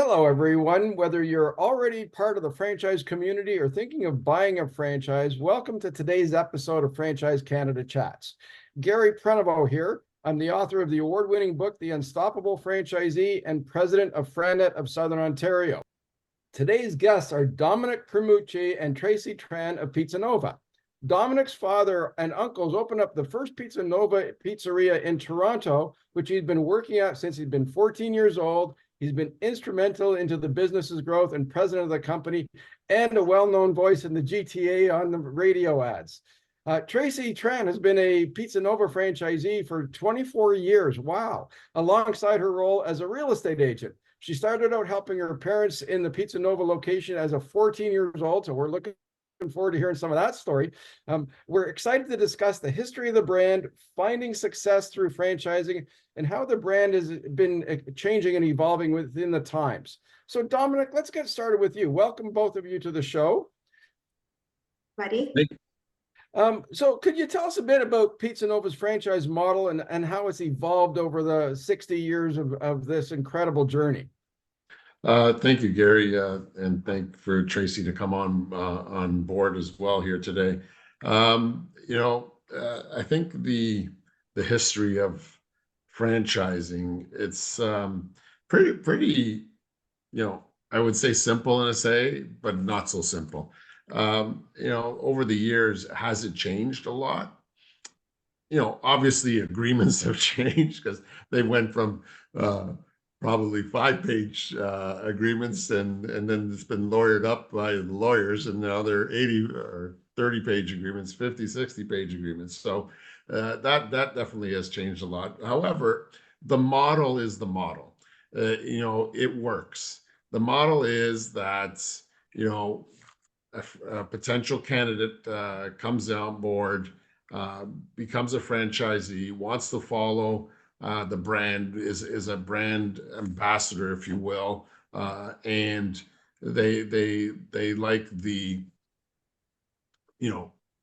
Hello, everyone. Whether you're already part of the franchise community or thinking of buying a franchise, welcome to today's episode of Franchise Canada Chats. Gary Prenovo here. I'm the author of the award-winning book, The Unstoppable Franchisee, and president of Franet of Southern Ontario. Today's guests are Domenic Primucci and Tracy Tran of Pizza Nova. Dominic's father and uncles opened up the first Pizza Nova pizzeria in Toronto, which he'd been working at since he'd been 14 years old. He's been instrumental into the business's growth and president of the company and a well-known voice in the GTA on the radio ads. Tracy Tran has been a Pizza Nova franchisee for 24 years. Wow. Alongside her role as a real estate agent. She started out helping her parents in the Pizza Nova location as a 14 years old. So we're looking forward to hearing some of that story. We're excited to discuss the history of the brand, finding success through franchising, and how the brand has been changing and evolving within the times. So Domenic, let's get started with you. Welcome both of you to the show. Ready? So could you tell us a bit about Pizza Nova's franchise model and how it's evolved over the 60 years of this incredible journey? Thank you, Gary, and thank for Tracy to come on board as well here today. I think the history of franchising, it's pretty, I would say simple in a say, but not so simple. Over the years, has it changed a lot? Obviously agreements have changed because they went from probably 5-page agreements, and then it's been lawyered up by the lawyers, and now they're 80 or 30-page agreements, 50, 60-page agreements. So that definitely has changed a lot. However, the model is the model. It works. The model is that, a potential candidate comes on board, becomes a franchisee, wants to follow the brand, is a brand ambassador, if you will, and they like the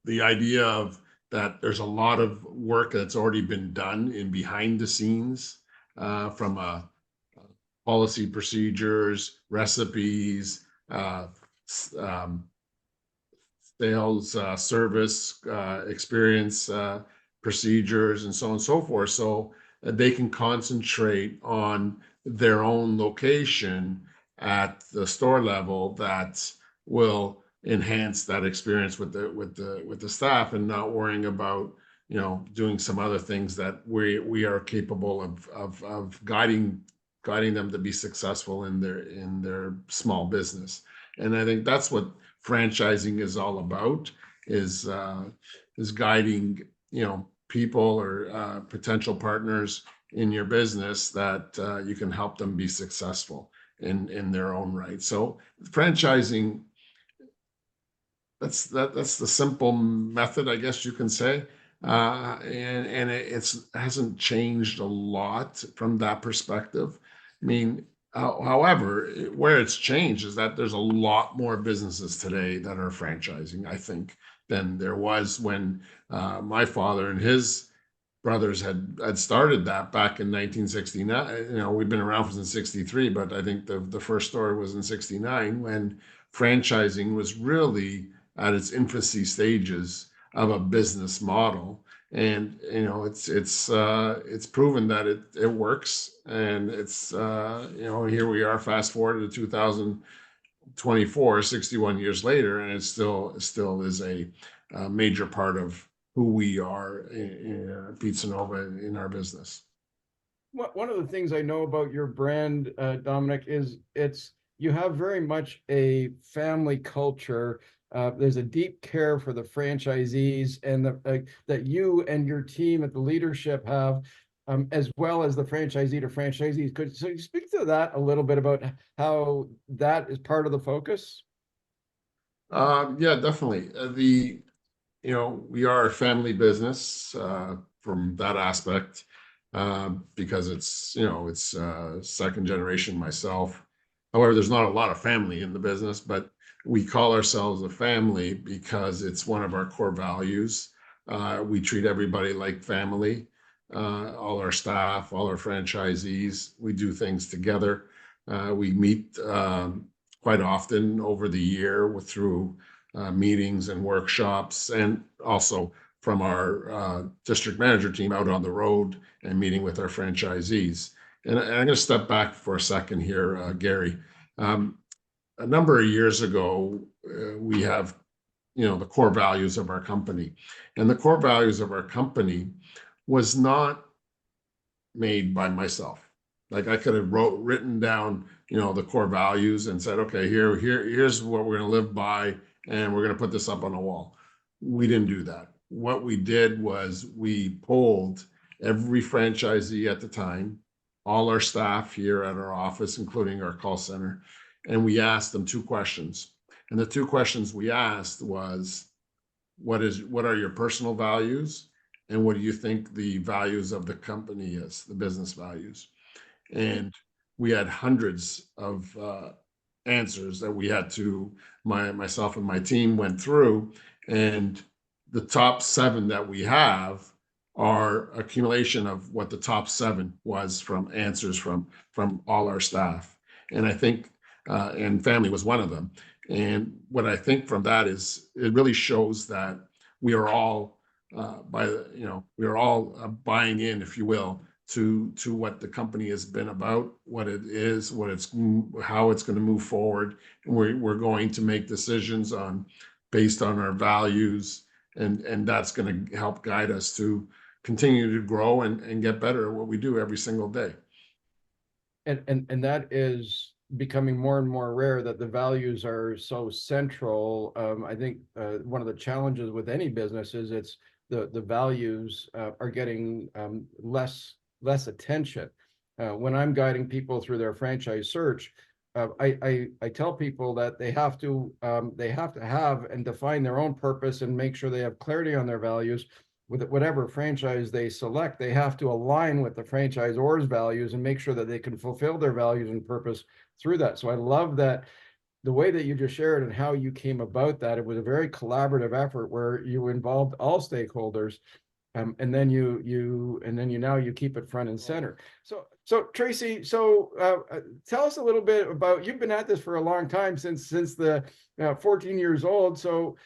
idea of that there's a lot of work that's already been done in behind the scenes, from policy, procedures, recipes, sales, service, experience, procedures, and so on and so forth. So they can concentrate on their own location at the store level that will enhance that experience with the staff, and not worrying about doing some other things that we are capable of guiding them to be successful in their small business. And I think that's what franchising is all about, is guiding people or potential partners in your business that you can help them be successful in their own right. So franchising, that's the simple method, I guess you can say, and it hasn't changed a lot from that perspective. I mean, however, where it's changed is that there's a lot more businesses today that are franchising, I think, than there was when my father and his brothers had started that back in 1969. We've been around since 63, but I think the first store was in 69, when franchising was really at its infancy stages of a business model. And it's proven that it works, and it's here we are, fast forward to 2024, 61 years later, and it still is a major part of who we are in Pizza Nova in our business. One of the things I know about your brand, Domenic, is you have very much a family culture. There's a deep care for the franchisees, and that you and your team at the leadership have, as well as the franchisee to franchisees. So you speak to that a little bit about how that is part of the focus? Yeah, definitely. We are a family business from that aspect, because it's second generation myself. However, there's not a lot of family in the business, but we call ourselves a family because it's one of our core values. We treat everybody like family, all our staff, all our franchisees. We do things together. We meet quite often over the year through meetings and workshops, and also from our district manager team out on the road and meeting with our franchisees. And I'm going to step back for a second here, Gary. A number of years ago, we have, the core values of our company. And the core values of our company was not made by myself. Like I could have written down, the core values and said, okay, here's what we're going to live by, and we're going to put this up on a wall. We didn't do that. What we did was we polled every franchisee at the time, all our staff here at our office, including our call center, and we asked them two questions. And the two questions we asked was, what are your personal values? And what do you think the values of the company is, the business values? And we had hundreds of answers that we had to, myself and my team went through. And the top 7 that we have are accumulation of what the top 7 was from answers from all our staff. And I think, and family was one of them. And what I think from that is it really shows that we are all we are all buying in, if you will, to what the company has been about, what it is, how it's going to move forward. And we're going to make decisions based on our values, and that's going to help guide us to continue to grow and get better at what we do every single day. And that is becoming more and more rare, that the values are so central. I think one of the challenges with any business is it's the values are getting less attention. When I'm guiding people through their franchise search, I tell people that they have to have and define their own purpose and make sure they have clarity on their values. With whatever franchise they select, they have to align with the franchisor's values and make sure that they can fulfill their values and purpose through that. So I love that the way that you just shared and how you came about that. It was a very collaborative effort where you involved all stakeholders, and then you keep it front and center. So Tracy, tell us a little bit about, you've been at this for a long time, since the 14 years old. So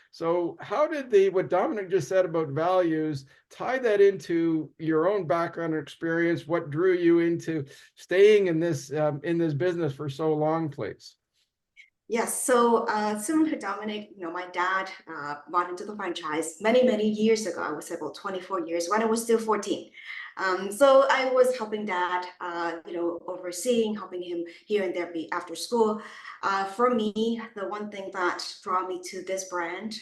how did what Domenic just said about values tie that into your own background and experience? What drew you into staying in this business for so long, please? Yes, so similar to Domenic, my dad bought into the franchise many years ago. I would say about 24 years, when I was still 14. So I was helping dad, overseeing, helping him here and there after school. For me, the one thing that brought me to this brand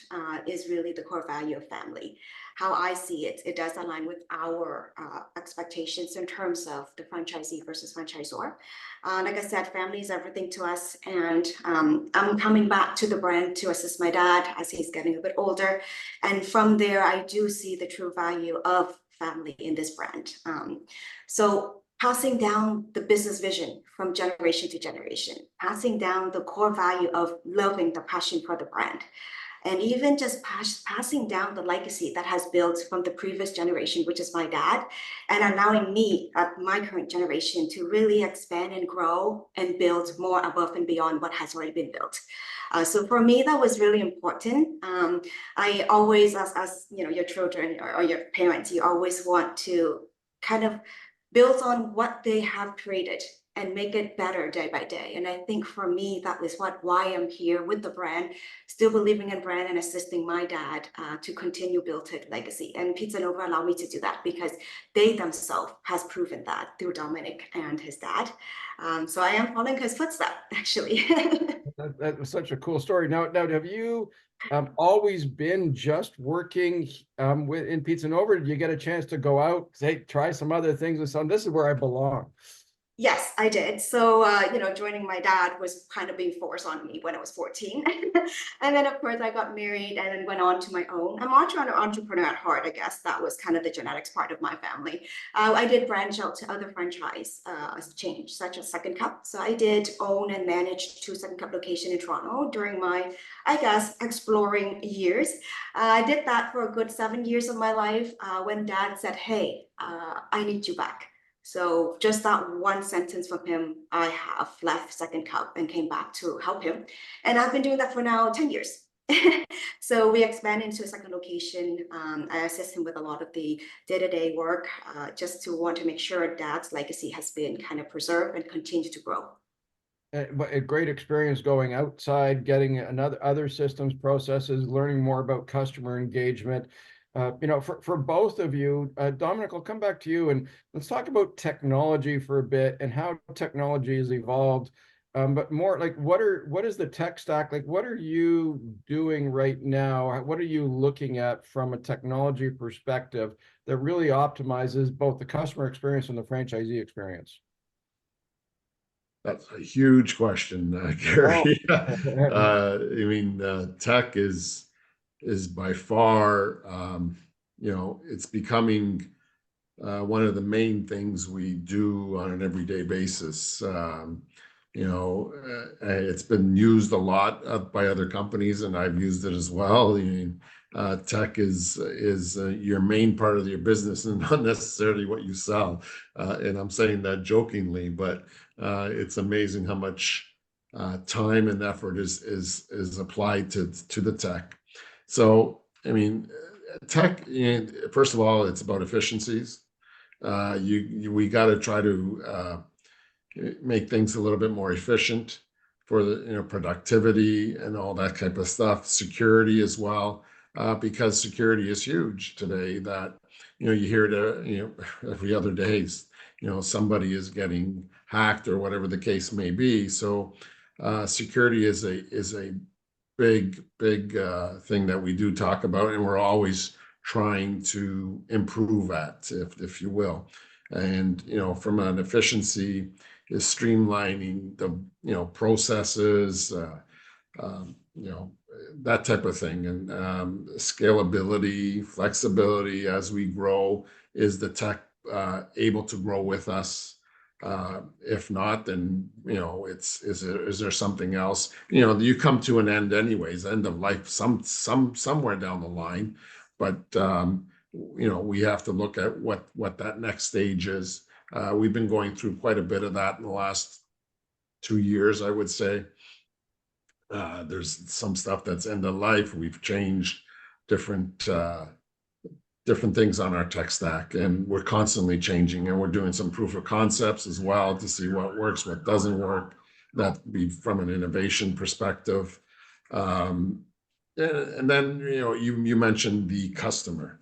is really the core value of family. How I see it, it does align with our expectations in terms of the franchisee versus franchisor. Like I said, family is everything to us, and I'm coming back to the brand to assist my dad as he's getting a bit older. And from there, I do see the true value of family in this brand. So passing down the business vision from generation to generation, passing down the core value of loving, the passion for the brand, and even just passing down the legacy that has built from the previous generation, which is my dad, and allowing me at my current generation to really expand and grow and build more above and beyond what has already been built. So for me, that was really important. I always, as your children or your parents, you always want to kind of build on what they have created and make it better day by day. And I think for me, that was why I'm here with the brand, still believing in brand and assisting my dad to continue build his legacy. And Pizza Nova allowed me to do that because they themselves has proven that through Domenic and his dad. So I am following his footsteps, actually. That was such a cool story. Now have you always been just working in Pizza Nova? Did you get a chance to go out, say, try some other things and so on? This is where I belong. Yes, I did. So, joining my dad was kind of being forced on me when I was 14. And then, of course, I got married and then went on to my own. I'm an entrepreneur at heart, I guess. That was kind of the genetics part of my family. I did branch out to other franchise chains, such as Second Cup. So I did own and manage 2 Second Cup locations in Toronto during my, I guess, exploring years. I did that for a good 7 years of my life when dad said, hey, I need you back. So just that one sentence from him, I have left Second Cup and came back to help him. And I've been doing that for now 10 years. So we expand into a second location. I assist him with a lot of the day-to-day work, just to want to make sure Dad's legacy has been kind of preserved and continue to grow. But a great experience going outside, getting other systems, processes, learning more about customer engagement. For both of you, Domenic, I'll come back to you and let's talk about technology for a bit and how technology has evolved. But more like what is the tech stack? Like, what are you doing right now? What are you looking at from a technology perspective that really optimizes both the customer experience and the franchisee experience? That's a huge question, Gary. I mean, tech is by far, it's becoming one of the main things we do on an everyday basis. It's been used a lot by other companies, and I've used it as well. I mean, tech is your main part of your business and not necessarily what you sell. And I'm saying that jokingly, but it's amazing how much time and effort is applied to the tech. So, I mean, tech, first of all, it's about efficiencies. We got to try to make things a little bit more efficient for the productivity and all that type of stuff. Security as well, because security is huge today. That you hear it every other day. Somebody is getting hacked or whatever the case may be. So security is a big thing that we do talk about, and we're always trying to improve at, if you will. And from an efficiency, is streamlining the processes, that type of thing, and scalability, flexibility as we grow. Is the tech able to grow with us? If not, then is there something else? You come to an end anyways, end of life, somewhere down the line, but we have to look at what that next stage is. We've been going through quite a bit of that in the last 2 years, I would say. There's some stuff that's end of life. We've changed different things on our tech stack, and we're constantly changing, and we're doing some proof of concepts as well to see what works, what doesn't work. That be from an innovation perspective. And then, you mentioned the customer.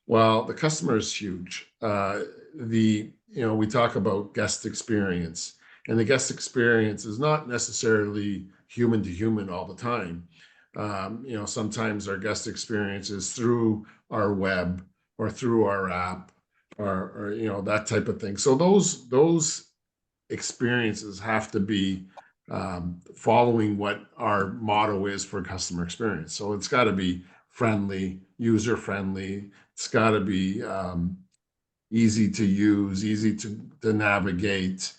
Well, the customer is huge. We talk about guest experience, and the guest experience is not necessarily human to human all the time. Sometimes our guest experience is through our web or through our app or that type of thing. So those experiences have to be following what our motto is for customer experience. So it's got to be friendly, user friendly. It's got to be easy to use, easy to navigate.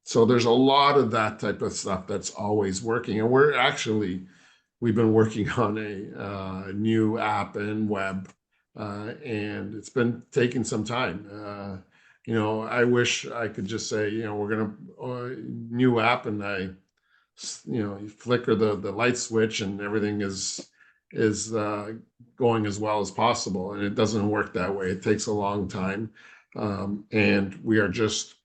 So there's a lot of that type of stuff that's always working. And we've been working on a new app and web, and it's been taking some time. I wish I could just say, we're gonna new app, and you flicker the light switch and everything is going as well as possible, and it doesn't work that way. It takes a long time, and we are just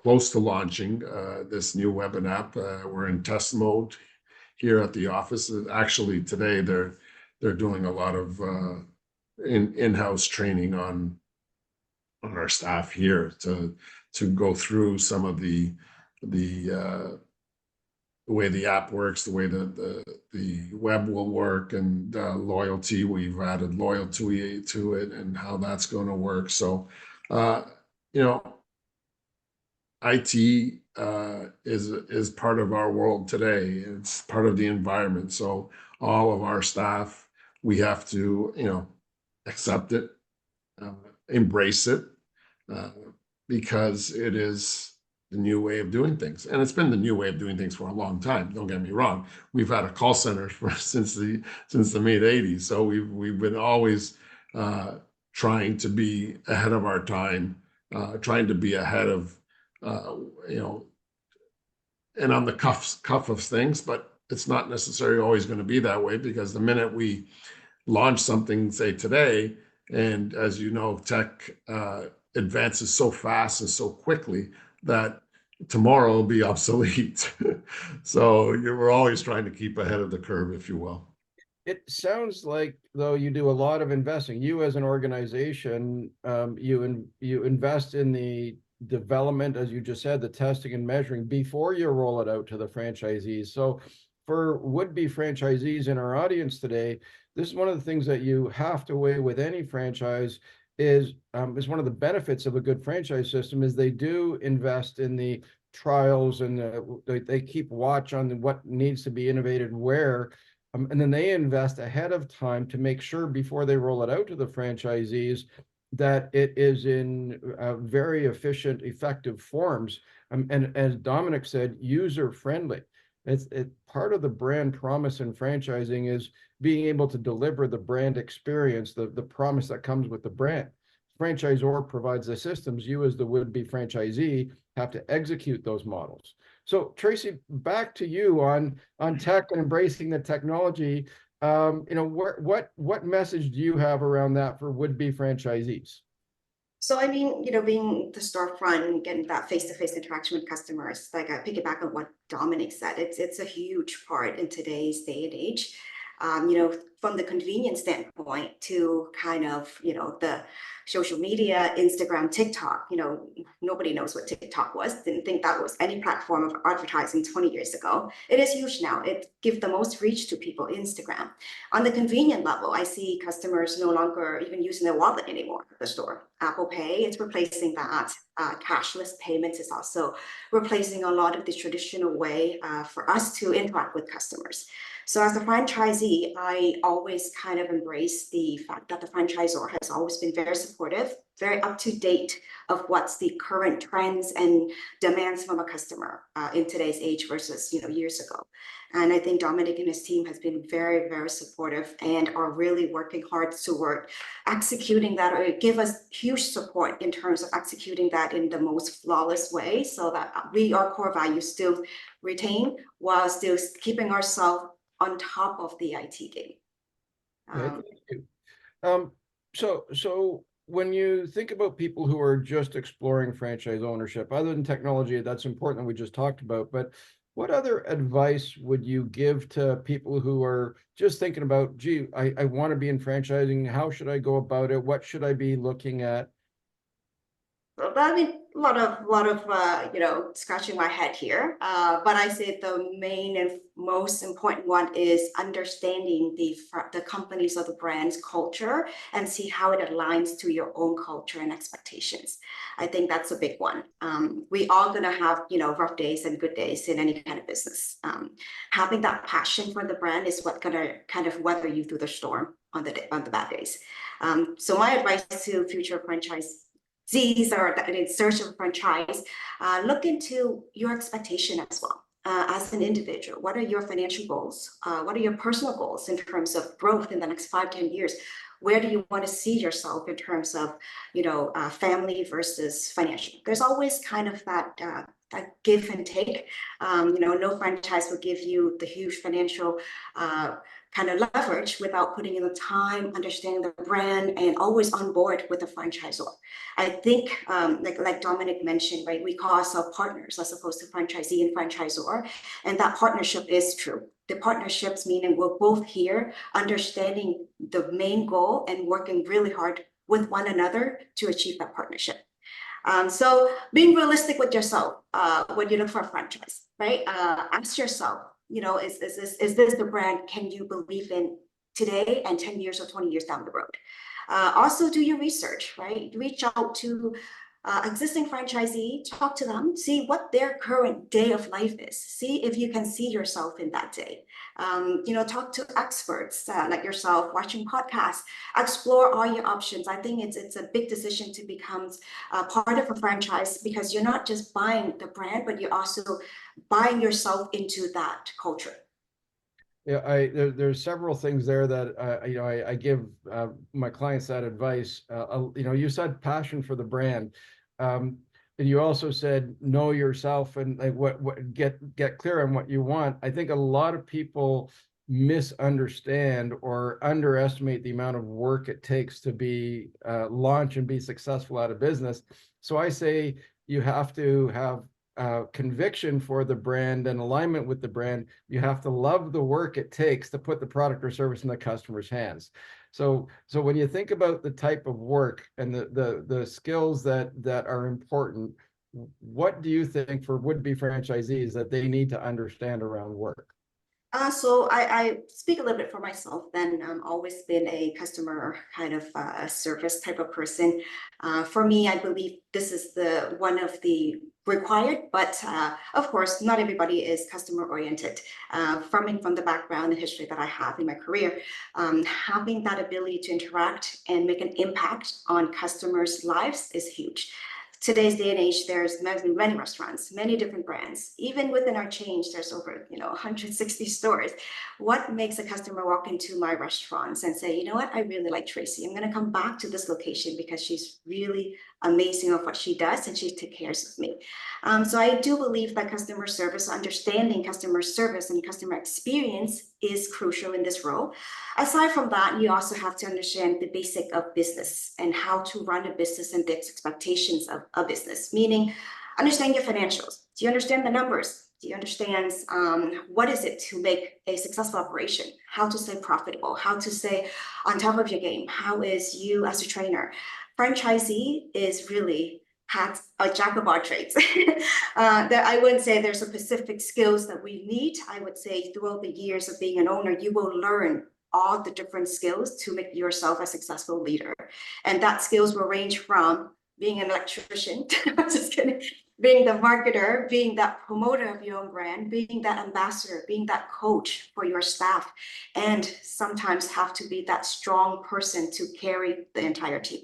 close to launching this new web and app. We're in test mode here at the office. Actually, today they're doing a lot of in-house training on our staff here to go through some of the way the app works, the way the web will work, and loyalty. We've added loyalty to it, and how that's going to work. So, IT is part of our world today. It's part of the environment. So all of our staff, we have to, accept it, embrace it, because it is the new way of doing things. And it's been the new way of doing things for a long time. Don't get me wrong. We've had a call center since the mid '80s. So we've been always trying to be ahead of our time, trying to be ahead of, you know, and on the cuff of things, but it's not necessarily always going to be that way, because the minute we launch something, say today, and as you know, tech advances so fast and so quickly that tomorrow will be obsolete. So we're always trying to keep ahead of the curve, if you will. It sounds like, though, you do a lot of investing. You as an organization, you invest in the development, as you just said, the testing and measuring before you roll it out to the franchisees. So for would-be franchisees in our audience today, this is one of the things that you have to weigh with any franchise is one of the benefits of a good franchise system is they do invest in the trials and they keep watch on what needs to be innovated where. And then they invest ahead of time to make sure before they roll it out to the franchisees that it is in very efficient, effective forms. And as Domenic said, user friendly. It's part of the brand promise in franchising is being able to deliver the brand experience, the promise that comes with the brand. Franchisor provides the systems. You as the would-be franchisee have to execute those models. So Tracy, back to you on tech and embracing the technology. What message do you have around that for would-be franchisees? So I mean, being the storefront, getting that face-to-face interaction with customers, like I piggyback on what Domenic said, it's a huge part in today's day and age. From the convenience standpoint to kind of, the social media, Instagram, TikTok, nobody knows what TikTok was, didn't think that was any platform of advertising 20 years ago. It is huge now. It gives the most reach to people, Instagram. On the convenient level, I see customers no longer even using their wallet anymore at the store. Apple Pay, it's replacing that. Cashless payments is also replacing a lot of the traditional way for us to interact with customers. So as a franchisee, I always kind of embrace the fact that the franchisor has always been very supportive, very up to date of what's the current trends and demands from a customer in today's age versus years ago. And I think Domenic and his team has been very, very supportive and are really working hard toward executing that, or give us huge support in terms of executing that in the most flawless way so that our core values still retain while still keeping ourselves on top of the IT game. Thank you. So when you think about people who are just exploring franchise ownership, other than technology, that's important that we just talked about, but what other advice would you give to people who are just thinking about, gee, I want to be in franchising. How should I go about it? What should I be looking at? I mean, a lot of scratching my head here. But I say the main and most important one is understanding the company's or the brand's culture and see how it aligns to your own culture and expectations. I think that's a big one. We all gonna have rough days and good days in any kind of business. Having that passion for the brand is what gonna kind of weather you through the storm on the bad days. So my advice to future franchisees or in search of a franchise, look into your expectation as well. As an individual, what are your financial goals? What are your personal goals in terms of growth in the next 5-10 years? Where do you want to see yourself in terms of, family versus financial? There's always kind of that give and take. No franchise will give you the huge financial kind of leverage without putting in the time, understanding the brand, and always on board with the franchisor. I think, like Domenic mentioned, right, we call ourselves partners as opposed to franchisee and franchisor, and that partnership is true. The partnerships meaning we're both here understanding the main goal and working really hard with one another to achieve that partnership. So being realistic with yourself when you look for a franchise, right? Ask yourself, is this the brand can you believe in today and 10 years or 20 years down the road? Also do your research, right? Reach out to existing franchisee, talk to them, see what their current day of life is. See if you can see yourself in that day. Talk to experts like yourself, watching podcasts, explore all your options. I think it's a big decision to become part of a franchise because you're not just buying the brand, but you're also buying yourself into that culture. Yeah, there's several things there that I give my clients that advice. You said passion for the brand. and you also said know yourself and like what get clear on what you want. I think a lot of people misunderstand or underestimate the amount of work it takes to be launch and be successful at a business. So I say you have to have conviction for the brand and alignment with the brand. You have to love the work it takes to put the product or service in the customer's hands. So when you think about the type of work and the skills that are important, what do you think for would-be franchisees that they need to understand around work? So I speak a little bit for myself. Then I've always been a customer kind of service type of person. For me, I believe this is the one of the required, but of course, not everybody is customer oriented. From the background and history that I have in my career, having that ability to interact and make an impact on customers' lives is huge. Today's day and age, there's many restaurants, many different brands. Even within our chain, there's over 160 stores. What makes a customer walk into my restaurants and say, you know what, I really like Tracy. I'm going to come back to this location because she's really amazing of what she does and she takes care of me. So I do believe that customer service, understanding customer service and customer experience is crucial in this role. Aside from that, you also have to understand the basic of business and how to run a business and the expectations of a business, meaning understand your financials. Do you understand the numbers? Do you understand what is it to make a successful operation? How to stay profitable? How to stay on top of your game? How is you as a trainer? Franchisee is really has a jack of all trades. That I wouldn't say there's a specific skills that we need. I would say throughout the years of being an owner, you will learn all the different skills to make yourself a successful leader. And that skills will range from being an electrician, just kidding, being the marketer, being that promoter of your own brand, being that ambassador, being that coach for your staff, and sometimes have to be that strong person to carry the entire team.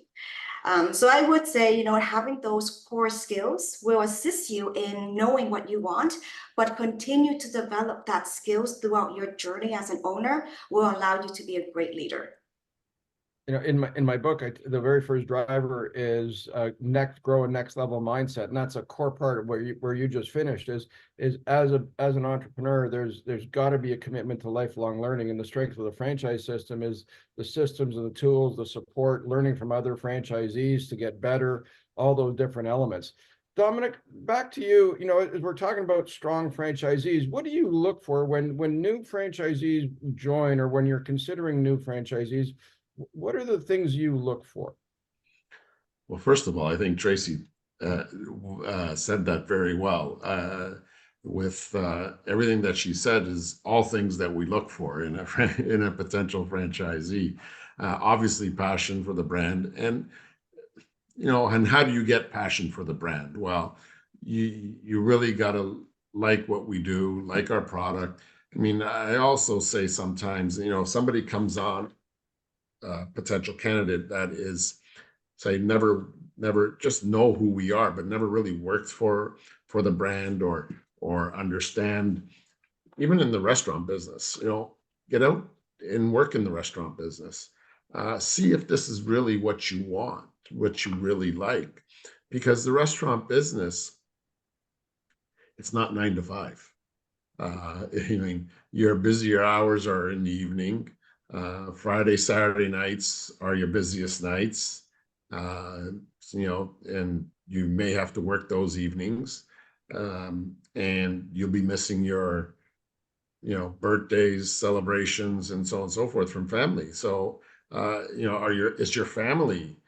So I would say, having those core skills will assist you in knowing what you want, but continue to develop that skills throughout your journey as an owner will allow you to be a great leader. In my book, the very first driver is grow a next level mindset, and that's a core part of where you just finished. Is as an entrepreneur, there's got to be a commitment to lifelong learning, and the strength of the franchise system is the systems and the tools, the support, learning from other franchisees to get better, all those different elements. Domenic, back to you. As we're talking about strong franchisees, what do you look for when new franchisees join, or when you're considering new franchisees? What are the things you look for? Well, first of all, I think Tracy said that very well. With everything that she said is all things that we look for in a potential franchisee. Obviously, passion for the brand, and and how do you get passion for the brand? Well, you really got to like what we do, like our product. I mean, I also say sometimes, if somebody comes on, potential candidate that is, say, never just know who we are, but never really worked for the brand or understand, even in the restaurant business, get out and work in the restaurant business. See if this is really what you want, what you really like, because the restaurant business, it's not 9 to 5. I mean, your busier hours are in the evening. Friday, Saturday nights are your busiest nights, and you may have to work those evenings, and you'll be missing your, birthdays, celebrations, and so on and so forth from family. So, is your family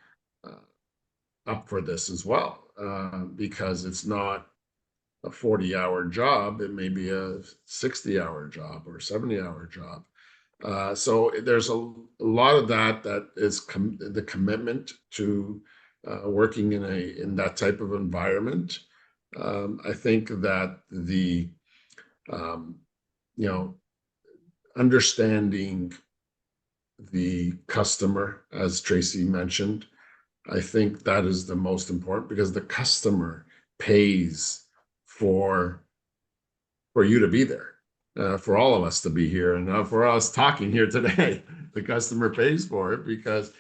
up for this as well? Because it's not a 40-hour job, it may be a 60-hour job or 70-hour job. So there's a lot of that is the commitment to working in that type of environment. I think that the understanding the customer, as Tracy mentioned, I think that is the most important, because the customer pays for you to be there. For all of us to be here, and for us talking here today, the customer pays for it, because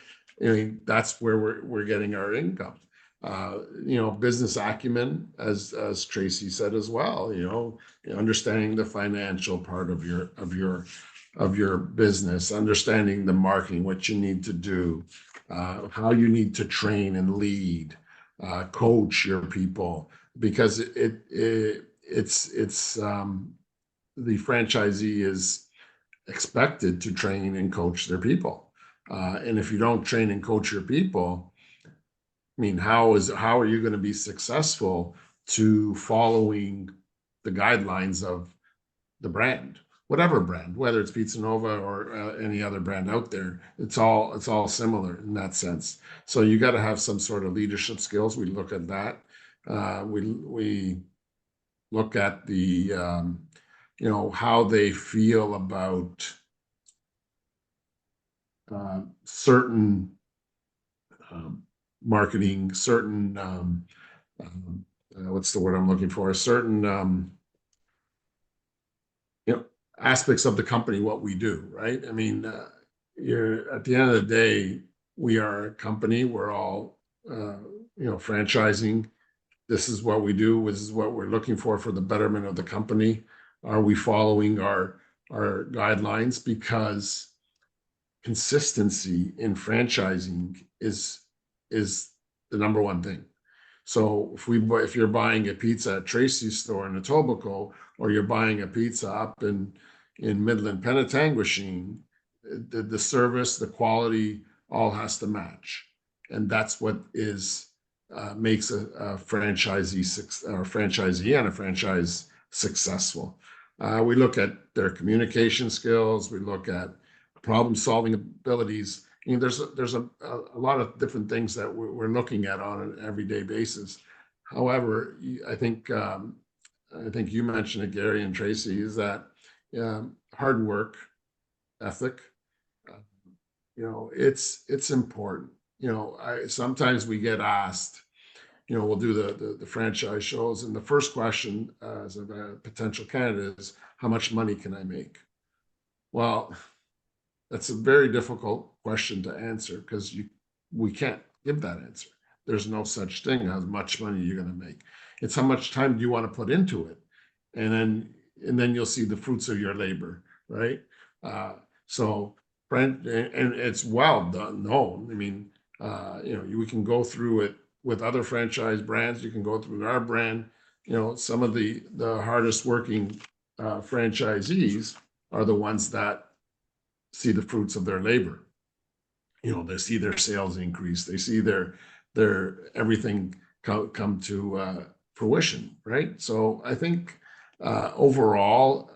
that's where we're getting our income. business acumen, as Tracy said as well, understanding the financial part of your business, understanding the marketing, what you need to do, how you need to train and lead, coach your people, because it's the franchisee is expected to train and coach their people. And if you don't train and coach your people, I mean, how are you going to be successful to following the guidelines of the brand, whatever brand, whether it's Pizza Nova or any other brand out there? It's all similar in that sense. So you got to have some sort of leadership skills. We look at that. We look at the how they feel about certain marketing, certain what's the word I'm looking for? Certain aspects of the company, what we do, right? I mean, you're at the end of the day, we are a company. We're all franchising. This is what we do. This is what we're looking for the betterment of the company. Are we following our guidelines? Because consistency in franchising is the number one thing. So if you're buying a pizza at Tracy's store in Etobicoke, or you're buying a pizza up in Midland Penetanguishene, the service, the quality, all has to match, and that's what makes a franchisee and a franchise successful. We look at their communication skills. We look at problem-solving abilities. I mean, there's a lot of different things that we're looking at on an everyday basis. However, I think you mentioned it, Gary and Tracy, is that hard work ethic. It's important. Sometimes we get asked, we'll do the franchise shows, and the first question as a potential candidate is, how much money can I make? Well, that's a very difficult question to answer, because we can't give that answer. There's no such thing as how much money you're going to make. It's how much time do you want to put into it, and then you'll see the fruits of your labor, right? So, and it's well done, known. I mean, we can go through it with other franchise brands. You can go through our brand. Some of the hardest working franchisees are the ones that see the fruits of their labor. They see their sales increase. They see their everything come to fruition, right? So I think overall,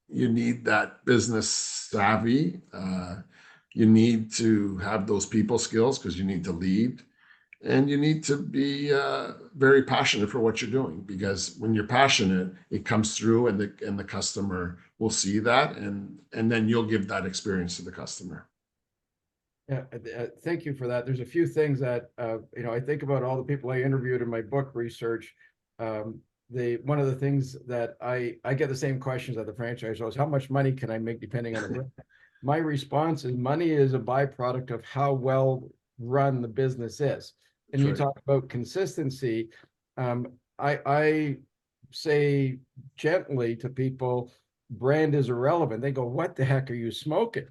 you need that business savvy. You need to have those people skills, because you need to lead, and you need to be very passionate for what you're doing, because when you're passionate, it comes through, and the customer will see that, and then you'll give that experience to the customer. Yeah, thank you for that. There's a few things that I think about all the people I interviewed in my book research. One of the things that I get the same questions at the franchise shows: how much money can I make depending on the brand? My response is, money is a byproduct of how well run the business is. And you talk about consistency. I say gently to people, brand is irrelevant. They go, what the heck are you smoking?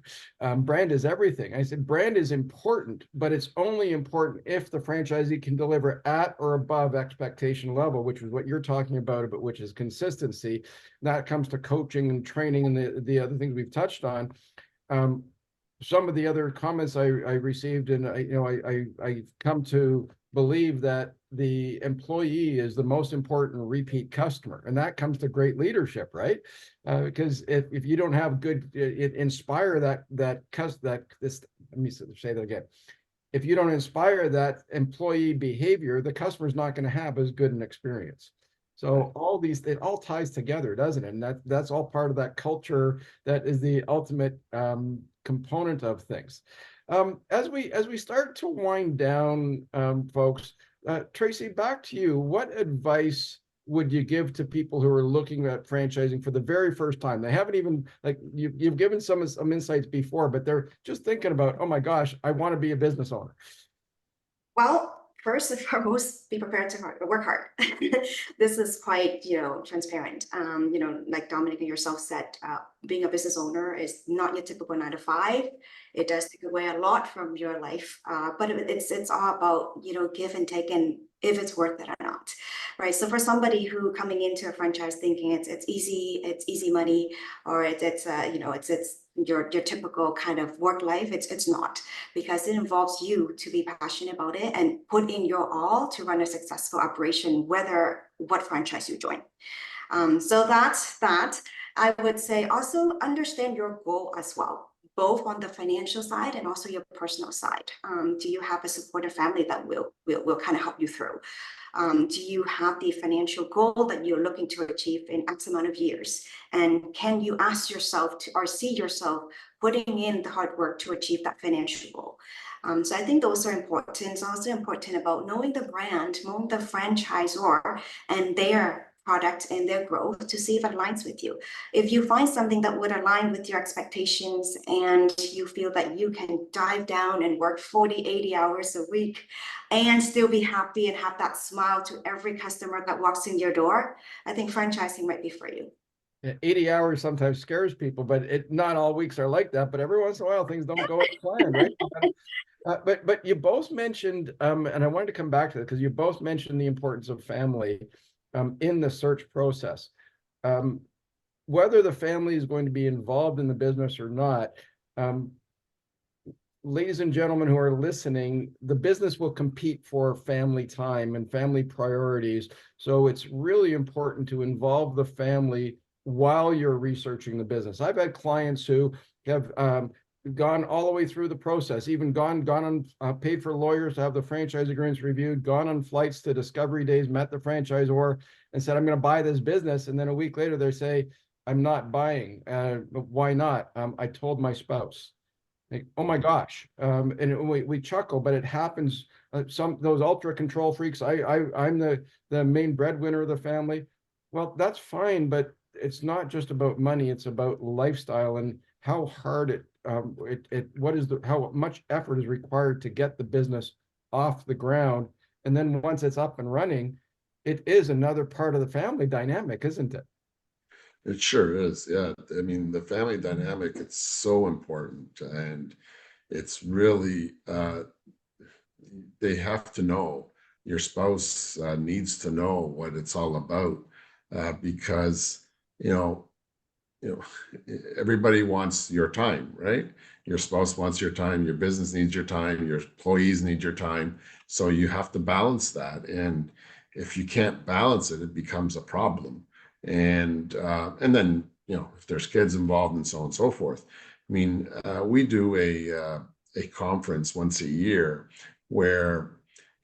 Brand is everything. I said, brand is important, but it's only important if the franchisee can deliver at or above expectation level, which is what you're talking about, but which is consistency. And that comes to coaching and training and the other things we've touched on. Some of the other comments I received, and I come to believe that the employee is the most important repeat customer, and that comes to great leadership, right? Because if you don't have good, inspire let me say that again. If you don't inspire that employee behavior, the customer's not going to have as good an experience. So it all ties together, doesn't it? And that's all part of that culture that is the ultimate component of things. As we start to wind down, folks, Tracy, back to you. What advice would you give to people who are looking at franchising for the very first time? They haven't even, like, you've given some insights before, but they're just thinking about, oh my gosh, I want to be a business owner. Well, first and foremost, be prepared to work hard. This is quite, transparent. Like Dominic and yourself said, being a business owner is not your typical 9 to 5. It does take away a lot from your life, but it's all about, give and take, and if it's worth it or not, right? So for somebody who coming into a franchise thinking it's easy money, or it's your typical kind of work life, it's not, because it involves you to be passionate about it and put in your all to run a successful operation, whether what franchise you join. So that's that. I would say also understand your goal as well, both on the financial side and also your personal side. Do you have a supportive family that will kind of help you through? Do you have the financial goal that you're looking to achieve in X amount of years? And can you ask yourself to, or see yourself putting in the hard work to achieve that financial goal? So I think those are important. It's also important about knowing the brand, knowing the franchisor and their product and their growth, to see if it aligns with you. If you find something that would align with your expectations and you feel that you can dive down and work 40, 80 hours a week and still be happy and have that smile to every customer that walks in your door, I think franchising might be for you. 80 hours sometimes scares people, but not all weeks are like that. But every once in a while, things don't go as planned, right? But you both mentioned, and I wanted to come back to it because you both mentioned the importance of family in the search process. Whether the family is going to be involved in the business or not, ladies and gentlemen who are listening, the business will compete for family time and family priorities. So it's really important to involve the family while you're researching the business. I've had clients who have gone all the way through the process, even gone on paid for lawyers to have the franchise agreements reviewed, gone on flights to discovery days, met the franchisor and said, I'm going to buy this business. And then a week later, they say, I'm not buying. Why not? I told my spouse. Like, oh my gosh. And we chuckle, but it happens. Those ultra control freaks. I'm the main breadwinner of the family. Well, that's fine, but it's not just about money. It's about lifestyle and how hard how much effort is required to get the business off the ground. And then once it's up and running, it is another part of the family dynamic, isn't it? It sure is. Yeah. I mean, the family dynamic, it's so important. And it's really, they have to know, your spouse needs to know what it's all about, because, you know, everybody wants your time, right? Your spouse wants your time, your business needs your time, your employees need your time. So you have to balance that. And if you can't balance it, it becomes a problem. And then, if there's kids involved and so on and so forth. I mean, we do a conference once a year where,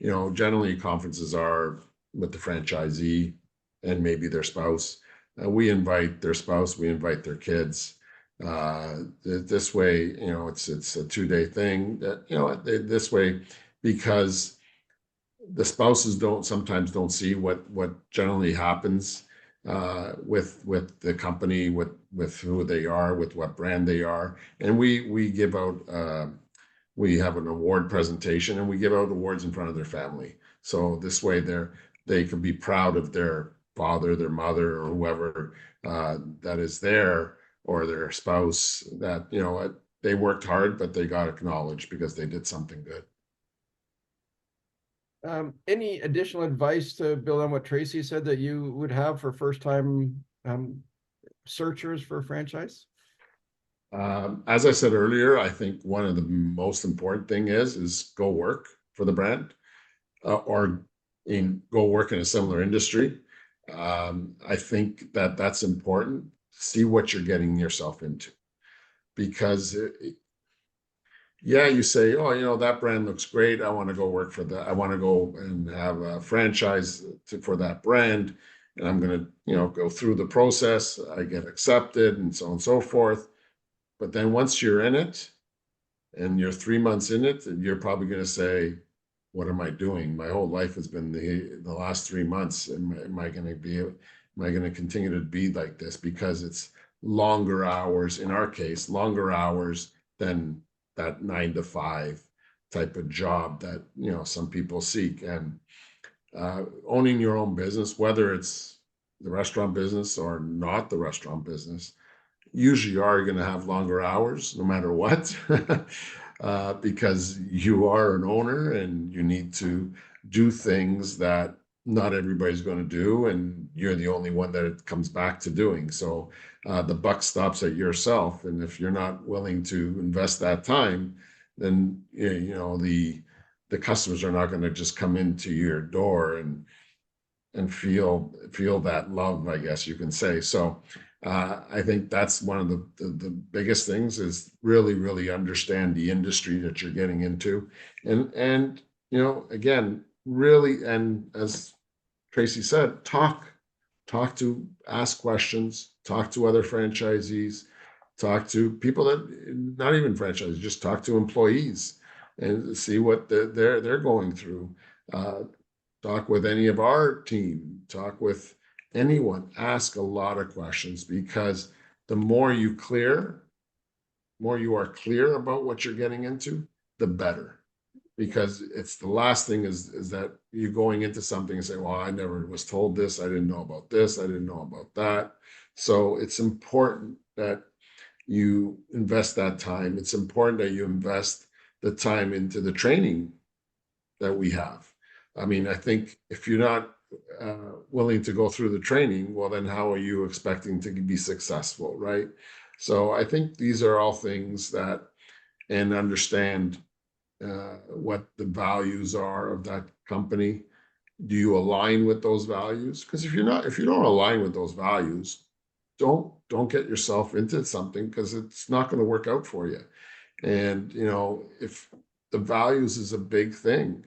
generally conferences are with the franchisee and maybe their spouse. We invite their spouse, we invite their kids. This way, it's a 2-day thing that, this way, because the spouses sometimes don't see what generally happens with the company, with who they are, with what brand they are. And we give out, we have an award presentation and we give out awards in front of their family. So this way they can be proud of their father, their mother, or whoever that is there, or their spouse, that, they worked hard, but they got acknowledged because they did something good. Any additional advice to build on what Tracy said that you would have for first-time searchers for a franchise? As I said earlier, I think one of the most important thing is go work for the brand, or go work in a similar industry. I think that's important. See what you're getting yourself into, because yeah, you say, oh, that brand looks great. I want to go work for that. I want to go and have a franchise for that brand. And I'm going to, go through the process. I get accepted and so on and so forth. But then once you're in it and you're 3 months in it, you're probably going to say, what am I doing? My whole life has been the last 3 months. Am I going to continue to be like this? Because it's longer hours, in our case, longer hours than that 9 to 5 type of job that, some people seek. And owning your own business, whether it's the restaurant business or not the restaurant business, usually you are going to have longer hours no matter what, because you are an owner and you need to do things that not everybody's going to do, and you're the only one that it comes back to doing. So the buck stops at yourself, and if you're not willing to invest that time, then the customers are not going to just come into your door and feel that love, I guess you can say. So I think that's one of the biggest things, is really understand the industry that you're getting into, and again, really, and as Tracy said, ask questions, talk to other franchisees, talk to people that not even franchisees, just talk to employees and see what they're going through. Talk with any of our team, talk with anyone, ask a lot of questions, because the more you are clear about what you're getting into, the better. Because it's the last thing is that you're going into something and say, well, I never was told this, I didn't know about this, I didn't know about that. So it's important that you invest that time. It's important that you invest the time into the training that we have. I mean, I think if you're not willing to go through the training, well, then how are you expecting to be successful, right? So I think these are all things that, and understand what the values are of that company. Do you align with those values? Because if you don't align with those values, don't get yourself into something, because it's not going to work out for you. And if the values is a big thing,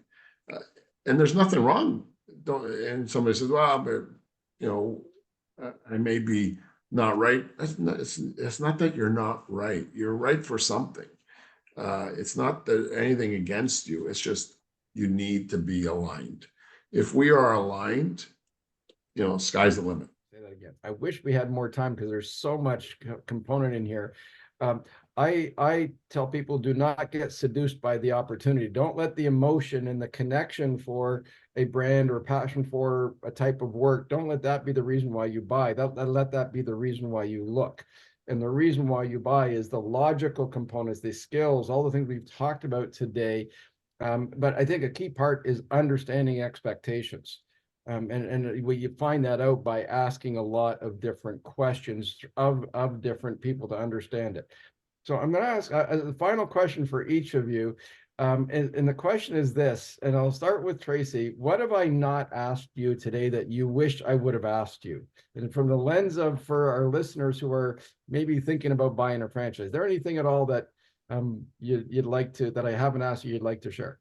and there's nothing wrong. And somebody says, well, but I may be not right. It's not that you're not right. You're right for something. It's not that anything against you. It's just you need to be aligned. If we are aligned, sky's the limit. Say that again. I wish we had more time, because there's so much component in here. I tell people, do not get seduced by the opportunity. Don't let the emotion and the connection for a brand or passion for a type of work, don't let that be the reason why you buy. Let that be the reason why you look. And the reason why you buy is the logical components, the skills, all the things we've talked about today. But I think a key part is understanding expectations. And you find that out by asking a lot of different questions of different people to understand it. So I'm going to ask the final question for each of you. And the question is this, and I'll start with Tracy. What have I not asked you today that you wish I would have asked you? And from the lens of, for our listeners who are maybe thinking about buying a franchise, is there anything at all that you'd like to, that I haven't asked you, you'd like to share?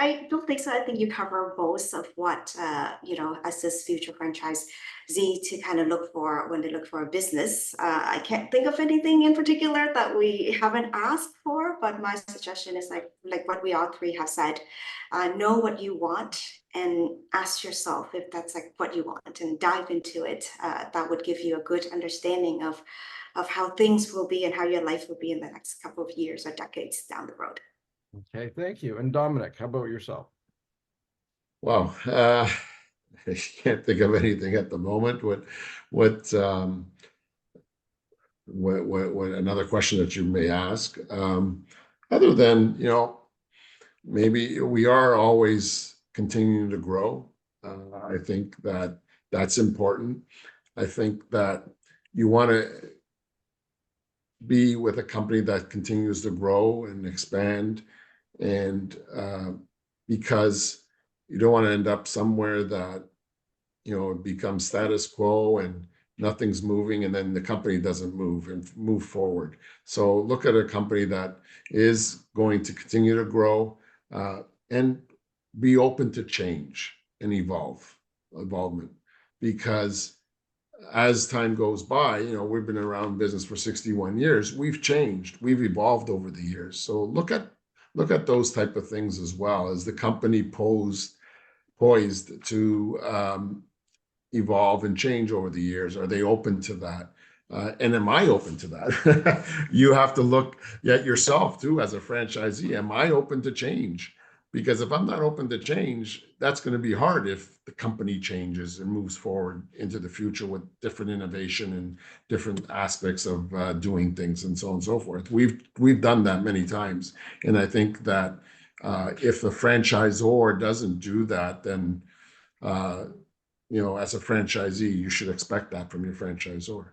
I don't think so. I think you cover most of what, as this future franchisee to kind of look for when they look for a business. I can't think of anything in particular that we haven't asked for, but my suggestion is like what we all three have said, know what you want and ask yourself if that's like what you want, and dive into it. That would give you a good understanding of how things will be and how your life will be in the next couple of years or decades down the road. Okay, thank you. And Domenic, how about yourself? Wow. I can't think of anything at the moment. What another question that you may ask, other than, maybe we are always continuing to grow. I think that that's important. I think that you want to be with a company that continues to grow and expand, and because you don't want to end up somewhere that it becomes status quo and nothing's moving, and then the company doesn't move forward. So look at a company that is going to continue to grow, and be open to change and involvement, because as time goes by, we've been around business for 61 years. We've changed, we've evolved over the years. So look at those type of things as well. As the company poised to evolve and change over the years? Are they open to that? And am I open to that? You have to look at yourself too as a franchisee. Am I open to change? Because if I'm not open to change, that's going to be hard if the company changes and moves forward into the future with different innovation and different aspects of doing things and so on and so forth. We've done that many times, and I think that if the franchisor doesn't do that, then as a franchisee, you should expect that from your franchisor.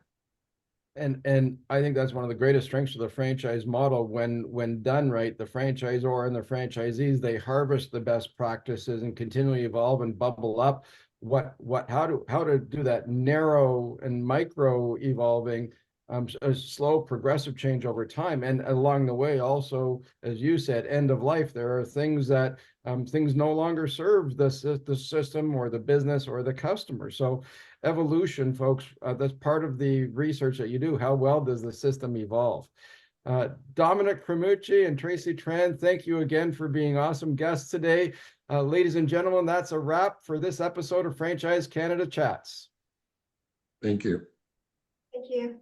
And I think that's one of the greatest strengths of the franchise model. When done right, the franchisor and the franchisees, they harvest the best practices and continually evolve and bubble up how to do that narrow and micro evolving, a slow progressive change over time. And along the way also, as you said, end of life, there are things that things no longer serve the system or the business or the customer. So evolution, folks, that's part of the research that you do. How well does the system evolve? Domenic Primucci and Tracy Tran, thank you again for being awesome guests today. Ladies and gentlemen, that's a wrap for this episode of Franchise Canada Chats. Thank you. Thank you.